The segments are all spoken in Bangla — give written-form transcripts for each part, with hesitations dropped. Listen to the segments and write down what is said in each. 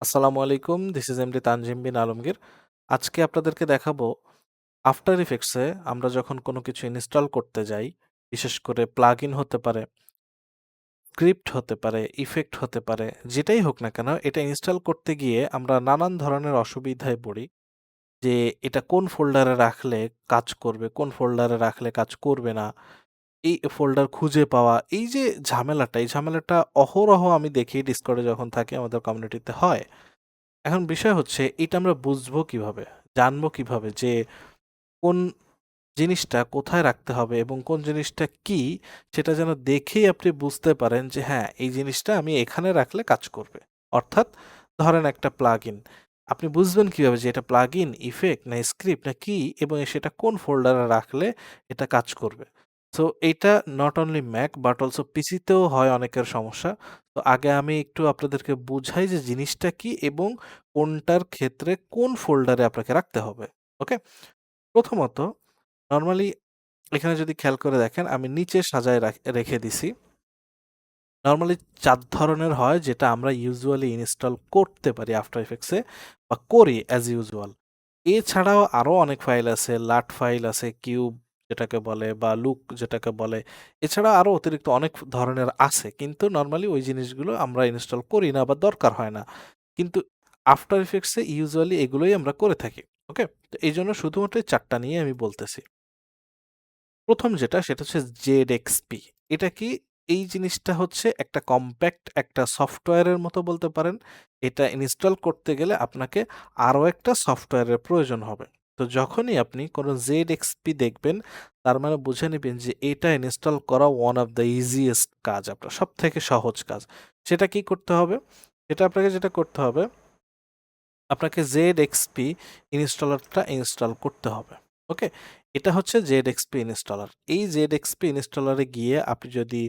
আসসালামু আলাইকুম। দিস ইজ এমডি তানজিম বিন আলমগীর। আজকে আপনাদেরকে দেখাবো আফটার ইফেক্টসে আমরা যখন কোনো কিছু ইনস্টল করতে যাই, বিশেষ করে প্লাগইন হতে পারে, স্ক্রিপ্ট হতে পারে, ইফেক্ট হতে পারে, যেটাই হোক না কেন এটা ইনস্টল করতে গিয়ে আমরা নানান ধরনের অসুবিধায় পড়ি যে এটা কোন ফোল্ডারে রাখলে কাজ করবে, কোন ফোল্ডারে রাখলে কাজ করবে না। এই ফোল্ডার খুঁজে পাওয়া, এই ঝামেলাটা অহরহ আমি দেখি ডিসকর্ডে যখন থাকি আমাদের কমিউনিটিতে হয়। এখন বিষয় হচ্ছে এটা আমরা বুঝবো কিভাবে? জানবো কিভাবে যে কোন জিনিসটা কোথায় রাখতে হবে এবং কোন জিনিসটা কি সেটা যেন দেখেই আপনি বুঝতে পারেন যে হ্যাঁ, এই জিনিসটা আমি এখানে রাখলে কাজ করবে। অর্থাৎ ধরেন একটা প্লাগইন। আপনি বুঝবেন কিভাবে যে এটা প্লাগইন, ইফেক্ট না স্ক্রিপ্ট না কি এবং সেটা কোন ফোল্ডারে রাখলে এটা কাজ করবে। সো এইটা not only Mac but also পিসিতেও হয় অনেকের সমস্যা। তো আগে আমি একটু আপনাদেরকে বুঝাই যে জিনিসটা কি এবং কোনটার ক্ষেত্রে কোন ফোল্ডারে আপনাকে রাখতে হবে। ওকে? প্রথমত নরমালি এখানে যদি খেয়াল করে দেখেন আমি নিচে সাজায় রেখে দিছি। নরমালি ৪ ধরনের হয় যেটা আমরা ইউজুয়ালি ইনস্টল করতে পারি আফটার ইফেক্টস এ বা করি অ্যাজ ইউজুয়াল। এছাড়াও আরো অনেক ফাইল আছে, লাট ফাইল আছে, কিউব যেটাকে বলে বা লুক যেটাকে বলে। এছাড়া আরো অতিরিক্ত অনেক ধরনের আছে। কিন্তু নরমালি ওই জিনিসগুলো আমরা ইনস্টল করি না বা দরকার হয় না। কিন্তু আফটার ইফেক্টস এ ইউজুয়ালি এগুলোই আমরা করে থাকি। ওকে? তো এইজন্য শুধুমাত্র এই ৪ টা নিয়ে আমি বলতেছি। ১ম যেটা সেটা হচ্ছে জেডএক্সপি। এটা কি? এই জিনিসটা হচ্ছে একটা কম্প্যাক্ট একটা সফটওয়্যারের মতো বলতে পারেন। এটা ইনস্টল করতে গেলে আপনাকে আরো একটা সফটওয়্যারের প্রয়োজন হবে। তো যখনই আপনি কোনো জেডএক্সপি দেখবেন, তার মানে বুঝে নিবেন যে এটা ইনস্টল করা ওয়ান অফ দ্য ইজিয়েস্ট কাজ, আপনার সবথেকে সহজ কাজ। সেটা কি করতে হবে? সেটা আপনাকে যেটা করতে হবে, আপনাকে জেডএক্সপি ইনস্টলারটা ইনস্টল করতে হবে। ওকে? এটা হচ্ছে জেডএক্সপি ইনস্টলার। এই জেডএক্সপি ইনস্টলারে গিয়ে আপনি যদি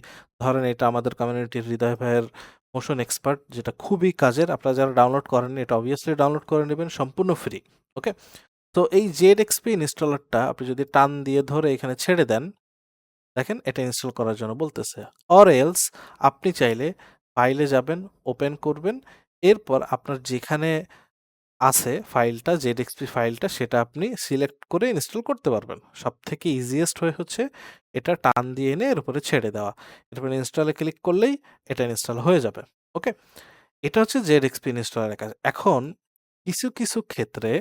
ধরেন এটা আমাদের কমিউনিটির হৃদয় ভাইয়ের মোশন এক্সপার্ট, যেটা খুবই কাজের। আপনারা যারা ডাউনলোড করেননি এটা অবভিয়াসলি ডাউনলোড করে নেবেন, সম্পূর্ণ ফ্রি। ওকে? তো এই জেডএক্সপি ইনস্টলারটা আপনি যদি টান দিয়ে ধরে এখানে ছেড়ে দেন, দেখেন এটা ইনস্টল করার জন্য বলতেছে। অর এলস আপনি চাইলে ফাইলে যাবেন, ওপেন করবেন। এরপর আপনার যেখানে আছে ফাইলটা, জেডএক্সপি ফাইলটা, সেটা আপনি সিলেক্ট করে ইনস্টল করতে পারবেন। সবথেকে ইজিয়েস্ট ওয়ে হচ্ছে এটা টান দিয়ে এনে এর উপরে ছেড়ে দেওয়া। এরপরে ইনস্টলে ক্লিক করলেই এটা ইনস্টল হয়ে যাবে। ওকে? এটা হচ্ছে জেডএক্সপি ইনস্টলারের কাজ। এখন কিছু ক্ষেত্রে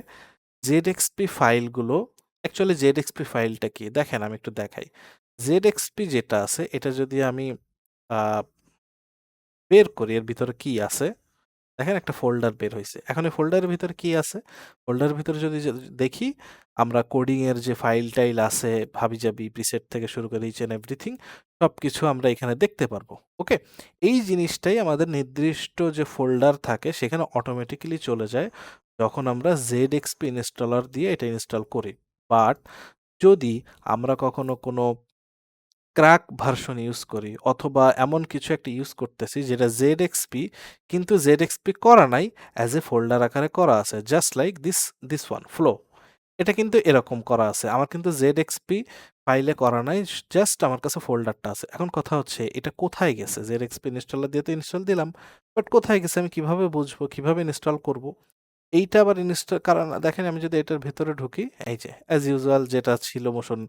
জেডএক্সপি ফাইলগুলো, অ্যাকচুয়ালি জেডএক্সপি ফাইলটা কি? দেখেন আমি একটু দেখাই। জেডএক্সপি যেটা আছে এটা যদি আমি আ বের করি এর ভিতরে কি আছে? দেখেন একটা ফোল্ডার বের হইছে। এখন এই ফোল্ডারের ভিতরে কি আছে? ফোল্ডারের ভিতরে যদি দেখি, আমরা কোডিং এর যে ফাইল-টাইল আছে, হাবিজাবি প্রিসেট থেকে শুরু করে ইচ অ্যান্ড এভরিথিং সবকিছু আমরা এখানে দেখতে পারবো। ওকে? এই জিনিসটাই আমাদের নির্দিষ্ট যে ফোল্ডার থাকে সেখানে অটোমেটিক্যালি চলে যায় যখন আমরা জেডএক্সপি ইনস্টলার দিয়ে এটা ইনস্টল করি। বাট যদি আমরা কখনো কোনো ক্র্যাক ভার্সন ইউজ করি অথবা এমন কিছু একটা ইউজ করতেছি যেটা জেডএক্সপি কিন্তু জেডএক্সপি করা নাই, অ্যাজ এ ফোল্ডার আকারে করা আছে, just like this one flow. এটা কিন্তু এরকম করা আছে, আমার কিন্তু জেডএক্সপি ফাইলে করা নাই, জাস্ট আমার কাছে ফোল্ডারটা আছে। এখন কথা হচ্ছে এটা কোথায় গেছে? জেডএক্সপি ইনস্টলার দিয়ে তো ইনস্টল দিলাম, বাট কোথায় গেছে আমি কিভাবে বুঝবো, কিভাবে ইনস্টল করব? এইটা আবার ইনস্টল, কারণ দেখেন আমি যদি এটার ভেতরে ঢুকি, এই যে অ্যাজ ইউজুয়াল যেটা ছিল মোশন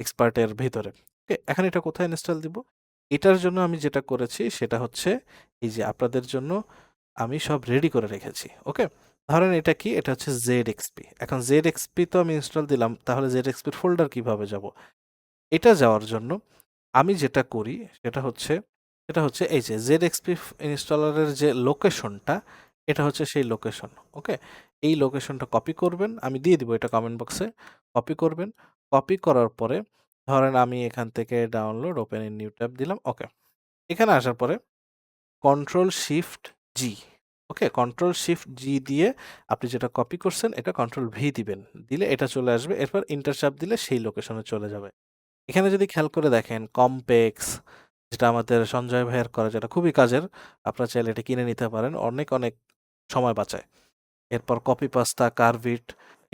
এক্সপার্টের ভেতরে। ওকে? এখন এটা কোথায় ইনস্টল দিব? এটার জন্য আমি যেটা করেছি সেটা হচ্ছে এই যে আপনাদের জন্য আমি সব রেডি করে রেখেছি। ওকে? ধরেন এটা কি? এটা হচ্ছে জেডএক্সপি। এখন জেডএক্সপি তো আমি ইনস্টল দিলাম, তাহলে জেডএক্সপির ফোল্ডার কিভাবে যাব? এটা যাওয়ার জন্য আমি যেটা করি সেটা হচ্ছে এই যে জেডএক্সপি ইনস্টলারের যে লোকেশনটা, এটা হচ্ছে সেই লোকেশন। ওকে? এই লোকেশনটা কপি করবেন। আমি দিয়ে দিব এটা কমেন্ট বক্সে। কপি করবেন। কপি করার পরে ধরেন আমি এখান থেকে download open in new tab দিলাম। ওকে। এখানে আসার পরে কন্ট্রোল শিফট জি। ওকে? কন্ট্রোল শিফট জি দিয়ে আপনি যেটা কপি করছেন এটা কন্ট্রোল ভি দিবেন। দিলে এটা চলে আসবে। এরপর এন্টার চাপ দিলে সেই লোকেশনে চলে যাবে। এখানে যদি খেয়াল করে দেখেন কমপেক্স, যেটা আমাদের সঞ্জয় ভাইয়ের করা, যেটা খুবই কাজের। আপনারা চাইলে এটা কিনে নিতে পারেন। অনেক সময় বাঁচায়। এরপর কপি পাস্তা, কার্ভিট,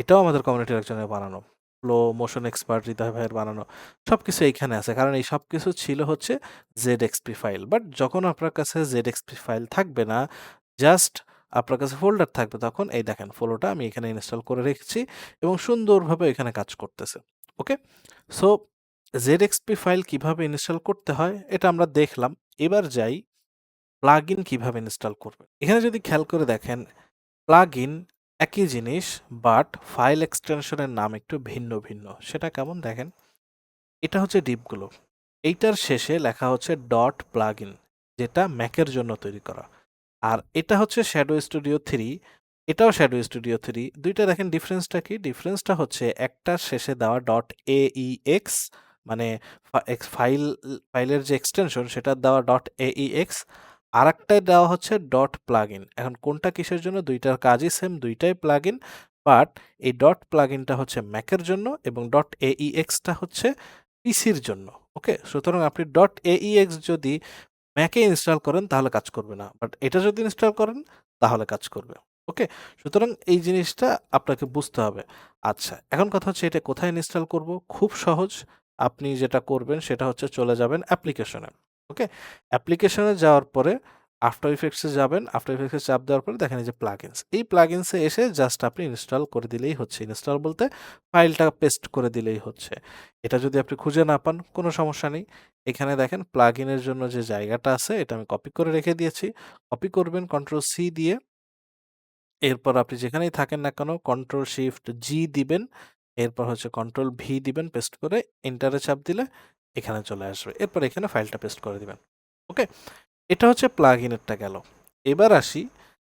এটাও আমাদের কমিউনিটির একজনের বানানো। ফ্লো, মোশন এক্সপার্ট হৃদয় ভাইয়ের বানানো। সবকিছু এইখানে আছে। কারণ এই সবকিছু ছিল হচ্ছে জেডএক্সপি ফাইল। বাট যখন আপনার কাছে জেডএক্সপি ফাইল থাকবে না, জাস্ট আপনার কাছে ফোল্ডার থাকবে তখন এই দেখেন ফ্লোটা আমি এখানে ইনস্টল করে রেখেছি এবং সুন্দরভাবে এখানে কাজ করতেছে। ওকে? সো ZXP ফাইল কিভাবে ইনস্টল করতে হয় এটা আমরা দেখলাম। এবার যাই প্লাগইন কিভাবে ইনস্টল করবেন। এখানে যদি খেয়াল করে দেখেন প্লাগইন একই জিনিস বাট ফাইল এক্সটেনশনের নাম একটু ভিন্ন ভিন্ন। সেটা কেমন দেখেন? এটা হচ্ছে ডিপগুলো। এইটার শেষে লেখা হচ্ছে ডট প্লাগইন যেটা ম্যাকের জন্য তৈরি করা। আর এটা হচ্ছে শ্যাডো স্টুডিও 3, এটাও শ্যাডো স্টুডিও 3। ২ টা দেখেন ডিফারেন্সটা কি? ডিফারেন্সটা হচ্ছে একটার শেষে দেওয়া .aex মানে ফাইলের যে এক্সটেনশন সেটার দেওয়া .aex, আরেকটায় দেওয়া হচ্ছে ডট প্লাগইন। এখন কোনটা কিসের জন্য? ২ টার কাজই সেম, ২ টাই প্লাগইন। বাট এই ডট প্লাগইনটা হচ্ছে ম্যাকের জন্য এবং .aex টা হচ্ছে পিসির জন্য। ওকে? সুতরাং আপনি .aex যদি ম্যাকে ইনস্টল করেন তাহলে কাজ করবে না। বাট এটা যদি ইনস্টল করেন তাহলে কাজ করবে। ওকে? সুতরাং এই জিনিসটা আপনাকে বুঝতে হবে। আচ্ছা, এখন কথা হচ্ছে এটা কোথায় ইনস্টল করব? খুব সহজ। আপনি যেটা করবেন সেটা হচ্ছে চলে যাবেন অ্যাপ্লিকেশনে। ওকে? অ্যাপ্লিকেশনে যাওয়ার পরে আফটার ইফেক্টস এ যাবেন। আফটার ইফেক্টস এ চাপ দেওয়ার পরে দেখেন এই যে প্লাগইনস। এই প্লাগইনস এ এসে জাস্ট আপনি ইনস্টল করে দিলেই হচ্ছে। ইনস্টল বলতে ফাইলটা পেস্ট করে দিলেই হচ্ছে। এটা যদি আপনি খুঁজে না পান কোনো সমস্যা নেই। এখানে দেখেন প্লাগইনের জন্য যে জায়গাটা আছে এটা আমি কপি করে রেখে দিয়েছি। কপি করবেন কন্ট্রোল সি দিয়ে। এরপর আপনি যেখানেই থাকেন না কেন কন্ট্রোল শিফট জি দিবেন। এরপর হচ্ছে কন্ট্রোল ভি দিবেন পেস্ট করে এন্টারে চাপ দিলে এখানে চলে আসবে। এরপর এখানে ফাইলটা পেস্ট করে দিবেন। ওকে? এটা হচ্ছে প্লাগইনেরটা গেল। এবার আসি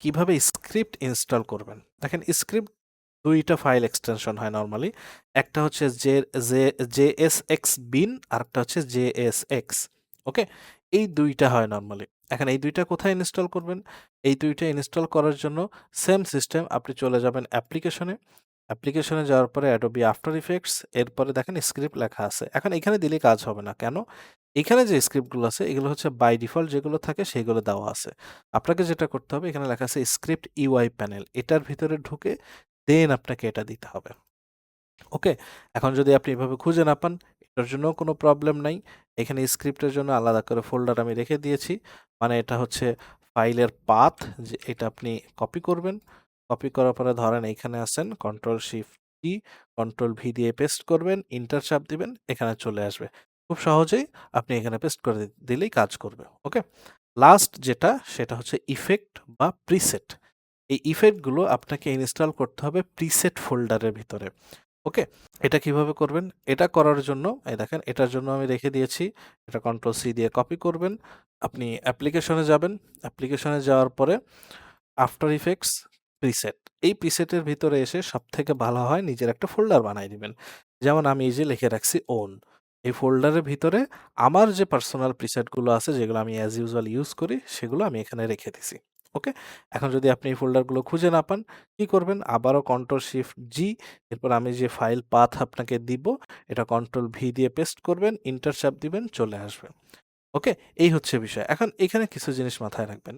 কিভাবে স্ক্রিপ্ট ইনস্টল করবেন। দেখেন স্ক্রিপ্ট ২ টা ফাইল এক্সটেনশন হয় নরমালি। একটা হচ্ছে JSX bin আরেকটা হচ্ছে JSX। ওকে? এই ২ টা হয় নরমালি। এখন এই ২ টা কোথায় ইনস্টল করবেন? এই ২ টা ইনস্টল করার জন্য সেম সিস্টেম আপনি চলে যাবেন অ্যাপ্লিকেশনে। অ্যাপ্লিকেশনে যাওয়ার পরে Adobe After Effects এরপরে দেখেন স্ক্রিপ্ট লেখা আছে। এখন এখানে দিলেই কাজ হবে না। কেন? এখানে যে স্ক্রিপ্টগুলো আছে এগুলো হচ্ছে বাই ডিফল্ট যেগুলো থাকে সেগুলো দেওয়া আছে। আপনাকে যেটা করতে হবে এখানে লেখা আছে স্ক্রিপ্ট UI প্যানেল। এটার ভিতরে ঢুকে দেন আপনাকে এটা দিতে হবে। ওকে? এখন যদি আপনি এভাবে খুঁজে না পান এটার জন্যও কোনো প্রবলেম নাই। এখানে স্ক্রিপ্টের জন্য আলাদা করে ফোল্ডার আমি রেখে দিয়েছি। মানে এটা হচ্ছে ফাইলের পাথ যে এটা আপনি কপি করবেন। কপি করার পরে ধরেন এইখানে আছেন কন্ট্রোল শিফট ই, কন্ট্রোল ভি দিয়ে পেস্ট করবেন, এন্টার চাপ দিবেন, এখানে চলে আসবে। খুব সহজেই আপনি এখানে পেস্ট করে দিলেই কাজ করবে। ওকে? লাস্ট যেটা সেটা হচ্ছে ইফেক্ট বা প্রিসেট। এই ইফেক্টগুলো আপনাকে ইনস্টল করতে হবে প্রিসেট ফোল্ডারের ভিতরে। ওকে? এটা কিভাবে করবেন? এটা করার জন্য এই দেখেন এটার জন্য আমি রেখে দিয়েছি। এটা কন্ট্রোল সি দিয়ে কপি করবেন। আপনি অ্যাপ্লিকেশনে যাবেন। অ্যাপ্লিকেশনে যাওয়ার পরে আফটার ইফেক্টস প্রিসেট। এই প্রিসেটের ভিতরে এসে সবথেকে ভালো হয় নিজের একটা ফোল্ডার বানায় দিবেন। যেমন আমি এই যে লিখে রাখছি ওন। এই ফোল্ডারের ভিতরে আমার যে পার্সোনাল প্রিসেটগুলো আছে যেগুলো আমি অ্যাজ ইউজুয়াল ইউজ করি সেগুলো আমি এখানে রেখে দিছি। ওকে? এখন যদি আপনি এই ফোল্ডারগুলো খুঁজে না পান কি করবেন? আবারও কন্ট্রোল শিফট জি, এরপর আমি যে ফাইল পাথ আপনাকে দিব এটা কন্ট্রোল ভি দিয়ে পেস্ট করবেন, এন্টার চাপ দিবেন, চলে আসবে। ওকে? এই হচ্ছে বিষয়। এখন এখানে কিছু জিনিস মাথায় রাখবেন।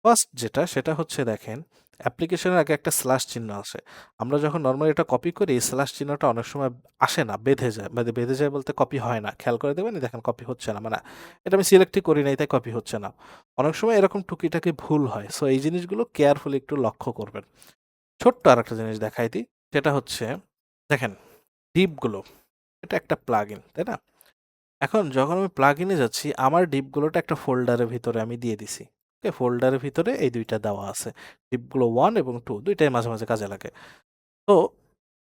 ফার্স্ট যেটা সেটা হচ্ছে দেখেন অ্যাপ্লিকেশনের আগে একটা স্ল্যাশ চিহ্ন আছে। আমরা যখন নরমালি এটা কপি করি এই স্ল্যাশ চিহ্নটা অনেক সময় আসে না, বেঁধে যায়। মানে বেঁধে যায় বলতে কপি হয় না। খেয়াল করে দেখবেন এই দেখেন কপি হচ্ছে না। মানে এটা আমি সিলেক্টই করি নাই তাই কপি হচ্ছে না। অনেক সময় এরকম টুকিটাকি ভুল হয়। সো এই জিনিসগুলো কেয়ারফুলি একটু লক্ষ্য করবেন। ছোট্ট আরেকটা জিনিস দেখাই দিই। সেটা হচ্ছে দেখেন ডিপগুলো এটা একটা প্লাগইন, তাই না? এখন যখন আমি প্লাগইনে যাচ্ছি আমার ডিপগুলোটা একটা ফোল্ডারের ভিতরে আমি দিয়ে দিছি। ওকে? ফোল্ডারের ভিতরে এই ২ টা দেওয়া আছে। ডিপগুলো 1 এবং 2 ২ টাই মাঝে, মাঝে কাজে লাগে। তো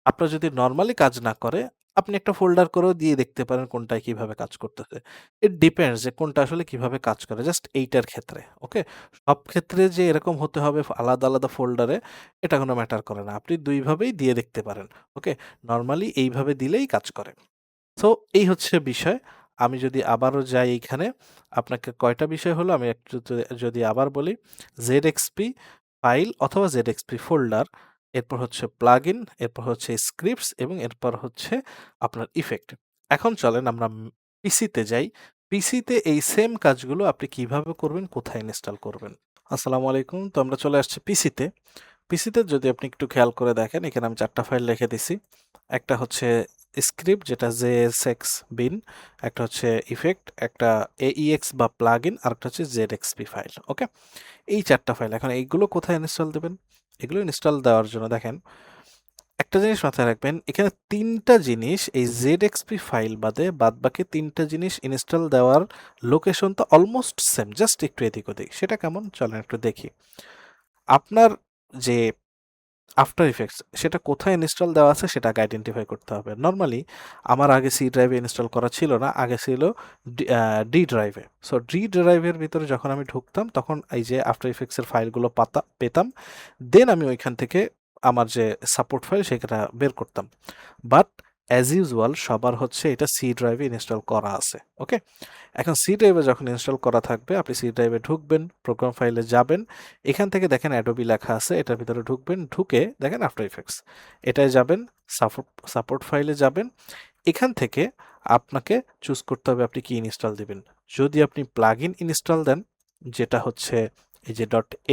আপনার যদি নরমালি কাজ না করে আপনি একটা ফোল্ডার করেও দিয়ে দেখতে পারেন কোনটায় কিভাবে কাজ করতেছে। ইট ডিপেন্ডস যে কোনটা আসলে কিভাবে কাজ করে। জাস্ট এইটার ক্ষেত্রে। ওকে? সব ক্ষেত্রে যে এরকম হতে হবে আলাদা, আলাদা ফোল্ডারে এটা কোনো ম্যাটার করে না। আপনি ২ ভাবেই দিয়ে দেখতে পারেন। ওকে? নরমালি এইভাবে দিলেই কাজ করে। সো এই হচ্ছে বিষয়। আমি যদি আবারও যাই এইখানে, আপনাকে কয়টা বিষয় হলো আমি একটু যদি আবার বলি, ZXP ফাইল অথবা ZXP ফোল্ডার, এরপর হচ্ছে প্লাগইন, এরপর হচ্ছে স্ক্রিপ্টস এবং এরপর হচ্ছে আপনার ইফেক্ট। এখন চলেন আমরা পিসিতে যাই। পিসিতে এই সেম কাজগুলো আপনি কিভাবে করবেন, কোথায় ইনস্টল করবেন? আসসালামু আলাইকুম। তো আমরা চলে আসছি পিসিতে। পিসিতে যদি আপনি একটু খেয়াল করে দেখেন এখানে আমি ৪ টা ফাইল রেখে দিছি। একটা হচ্ছে স্ক্রিপ্ট যেটা JSX বিন, একটা হচ্ছে ইফেক্ট, একটা AEX বা প্লাগইন, আর একটা হচ্ছে ZXP ফাইল। ওকে, এই 4টা ফাইল। এখন এইগুলো কোথায় ইনস্টল দেবেন? এগুলো ইনস্টল দেওয়ার জন্য দেখেন একটা জিনিস মাথায় রাখবেন, এখানে 3টা জিনিস এই ZXP ফাইল বাদে বাদবাকি 3টা জিনিস ইনস্টল দেওয়ার লোকেশন তো অলমোস্ট সেম, জাস্ট একটু এদিক ওদিক। সেটা কেমন চলেন একটু দেখি। আপনার যে আফটার ইফেক্টস সেটা কোথায় ইনস্টল দেওয়া আছে সেটা আগে আইডেন্টিফাই করতে হবে। নর্মালি আমার আগে সি ড্রাইভে ইনস্টল করা ছিল না, আগে ছিল ডি ড্রাইভে। সো ডি ড্রাইভের ভিতরে যখন আমি ঢুকতাম তখন এই যে আফটার ইফেক্টসের ফাইলগুলো পেতাম, দেন আমি ওইখান থেকে আমার যে সাপোর্ট ফাইল সেটা বের করতাম। বাট অ্যাজ ইউজুয়াল সবার হচ্ছে এটা সি ড্রাইভে ইনস্টল করা আছে। ওকে, এখন সি ড্রাইভে যখন ইনস্টল করা থাকবে আপনি সি ড্রাইভে ঢুকবেন, প্রোগ্রাম ফাইলে যাবেন, এখান থেকে দেখেন অ্যাডোবি লেখা আছে, এটার ভিতরে ঢুকবেন, ঢুকে দেখেন আফটার ইফেক্টস, এটায় যাবেন, সাপোর্ট ফাইলে যাবেন। এখান থেকে আপনাকে চুজ করতে হবে আপনি কি ইনস্টল দিবেন। যদি আপনি প্লাগইন ইনস্টল দেন, যেটা হচ্ছে এই যে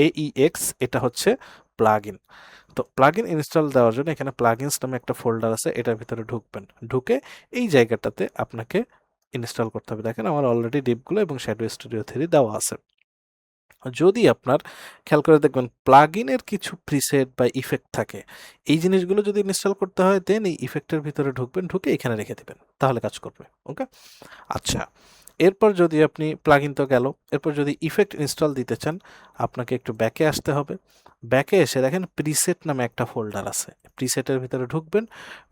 .aex, এটা হচ্ছে প্লাগইন। তো প্লাগইন ইনস্টল দেওয়ার জন্য এখানে প্লাগইনস নামে একটা ফোল্ডার আছে, এটার ভিতরে ঢুকবেন, ঢুকে এই জায়গাটাতে আপনাকে ইনস্টল করতে হবে। দেখেন আমার অলরেডি ডিপগুলো এবং শ্যাডো স্টুডিও 3 দেওয়া আছে। যদি আপনার খেয়াল করে দেখবেন প্লাগইনের কিছু প্রিসেট বা ইফেক্ট থাকে, এই জিনিসগুলো যদি ইনস্টল করতে হয় দেন এই ইফেক্টের ভিতরে ঢুকবেন, ঢুকে এখানে রেখে দিবেন, তাহলে কাজ করবে। ওকে, আচ্ছা, এরপর যদি আপনি প্লাগইন তো গেল, এরপর যদি ইফেক্ট ইনস্টল দিতে চান আপনাকে একটু ব্যাকে আসতে হবে। ব্যাকে এসে দেখেন প্রিসেট নামে একটা ফোল্ডার আছে, প্রিসেটের ভিতরে ঢুকবেন,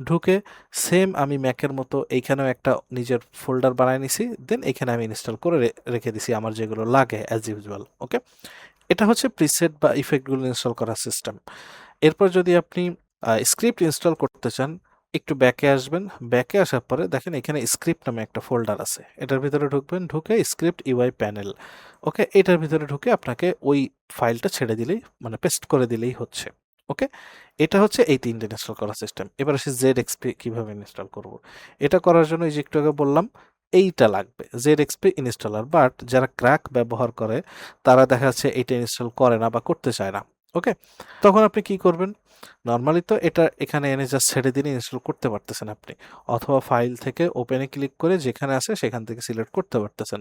ঢুকে সেম আমি ম্যাকের মতো এইখানেও একটা নিজের ফোল্ডার বানায় নিছি, দেন এখানে আমি ইনস্টল করে রেখে দিছি আমার যেগুলো লাগে অ্যাজ ইউজুয়াল। ওকে, এটা হচ্ছে প্রিসেট বা ইফেক্টগুলো ইনস্টল করার সিস্টেম। এরপর যদি আপনি স্ক্রিপ্ট ইনস্টল করতে চান, একটু ব্যাকে আসবেন, ব্যাকে আসার পরে দেখেন এখানে স্ক্রিপ্ট নামে একটা ফোল্ডার আছে, এটার ভিতরে ঢুকবেন, ঢুকে স্ক্রিপ্ট ইউআই প্যানেল, ওকে, এটার ভিতরে ঢুকে আপনাকে ওই ফাইলটা ছেড়ে দিলেই, মানে পেস্ট করে দিলেই হচ্ছে। ওকে, এটা হচ্ছে এই 3টে ইনস্টল করার সিস্টেম। এবার আসি ZXP কিভাবে ইনস্টল করব। এটা করার জন্য এই যে একটু আগে বললাম এইটা লাগবে, ZXP ইনস্টলার। বাট যারা ক্র্যাক ব্যবহার করে তারা দেখা যাচ্ছে এটা ইনস্টল করে না বা করতে চায় না। ওকে, তখন আপনি কি করবেন? নরমালি তো এটা এখানে এনে জাস্ট ছেড়ে দিলে ইনস্টল করতে পারতেছেন আপনি, অথবা ফাইল থেকে ওপেনে ক্লিক করে যেখানে আছে সেখান থেকে সিলেক্ট করতে পারতেছেন।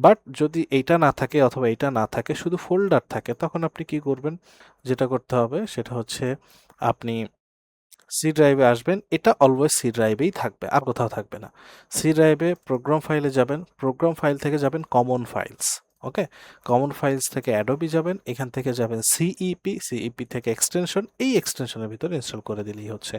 বাট যদি এইটা না থাকে অথবা এইটা না থাকে, শুধু ফোল্ডার থাকে, তখন আপনি কি করবেন? যেটা করতে হবে সেটা হচ্ছে আপনি সি ড্রাইভে আসবেন, এটা অলওয়েজ সি ড্রাইভেই থাকবে, আর কোথাও থাকবে না। সি ড্রাইভে প্রোগ্রাম ফাইলে যাবেন, প্রোগ্রাম ফাইল থেকে যাবেন কমন ফাইলস। ওকে, কমন ফাইলস থেকে অ্যাডোবি যাবেন, এখান থেকে যাবেন সিইপি থেকে এক্সটেনশন, এই এক্সটেনশনের ভিতরে ইনস্টল করে দিলেই হচ্ছে।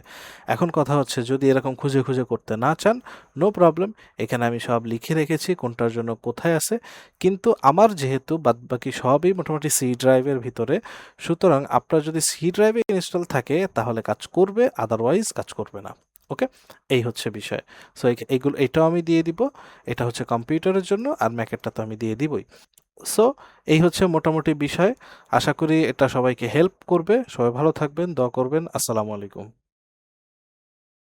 এখন কথা হচ্ছে যদি এরকম খুঁজে খুঁজে করতে না চান, নো প্রবলেম, এখানে আমি সব লিখে রেখেছি কোনটার জন্য কোথায় আছে। কিন্তু আমার যেহেতু বাদবাকি সবই মোটামুটি সি ড্রাইভের ভিতরে, সুতরাং আপনার যদি সি ড্রাইভে ইনস্টল থাকে তাহলে কাজ করবে, আদারওয়াইজ কাজ করবে না। ওকে, এই হচ্ছে বিষয়। সো এইগুলো, এটাও আমি দিয়ে দিব, এটা হচ্ছে কম্পিউটারের জন্য, আর ম্যাকেরটা তো আমি দিয়ে দিবই। সো এই হচ্ছে মোটামুটি বিষয়। আশা করি এটা সবাইকে হেল্প করবে। সবাই ভালো থাকবেন, দোয়া করবেন। আসসালামু আলাইকুম।